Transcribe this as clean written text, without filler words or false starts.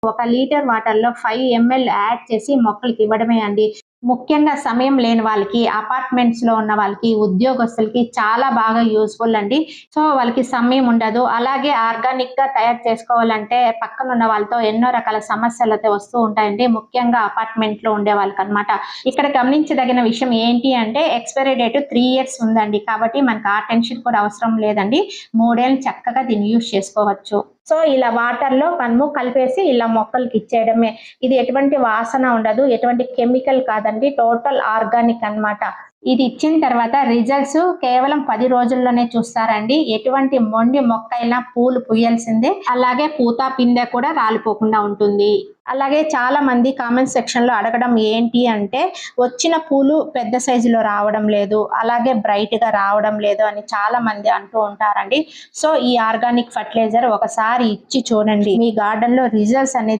1 litre వాటర్‌లో 5 ML add చేసి మొక్కలకి ఇవ్వడమే అండి. ముఖ్యంగా సమయం లేని వాళ్ళకి, అపార్ట్మెంట్స్‌లో ఉన్న వాళ్ళకి, ఉద్యోగస్తులకి చాలా బాగా యూజ్‌ఫుల్ అండి. సో, వాళ్ళకి సమయం ఉండదు. అలాగే ఆర్గానిక్‌గా తయారు చేసుకోవాలంటే పక్కనున్న వాళ్ళతో ఎన్నో రకాల సమస్యలైతే వస్తూ ఉంటాయండి. ముఖ్యంగా అపార్ట్మెంట్‌లో ఉండే వాళ్ళకనమాట. ఇక్కడ గమనించదగిన విషయం ఏంటి అంటే ఎక్స్‌పైరీ డేట్ 3 ఇయర్స్ ఉందండి. కాబట్టి మనకు ఆ టెన్షన్ కూడా అవసరం లేదండి. 3 ఏళ్ళు చక్కగా దీన్ని యూజ్ చేసుకోవచ్చు. సో, ఇలా వాటర్‌లో మనము కలిపేసి ఇలా మొక్కలకి ఇచ్చేయడమే. ఇది ఎటువంటి వాసన ఉండదు. ఎటువంటి కెమికల్ కాదండి. టోటల్ ఆర్గానిక్ అన్నమాట. ఇది ఇచ్చిన తర్వాత రిజల్ట్స్ కేవలం 10 రోజుల్లోనే చూస్తారండి. ఎటువంటి మొండి మొక్కైనా పూలు పూయాల్సిందే. అలాగే పూత, పిందె కూడా రాలిపోకుండా ఉంటుంది. అలాగే చాలా మంది కామెంట్ సెక్షన్‌లో అడగడం ఏంటి అంటే, వచ్చిన పూలు పెద్ద సైజులో రావడం లేదు. అలాగే బ్రైట్‌గా రావడం లేదు అని చాలా మంది అంటూ ఉంటారండి. సో, ఈ ఆర్గానిక్ ఫర్టిలైజర్ ఒకసారి ఇచ్చి చూడండి. మీ గార్డెన్‌లో రిజల్ట్స్ అనేది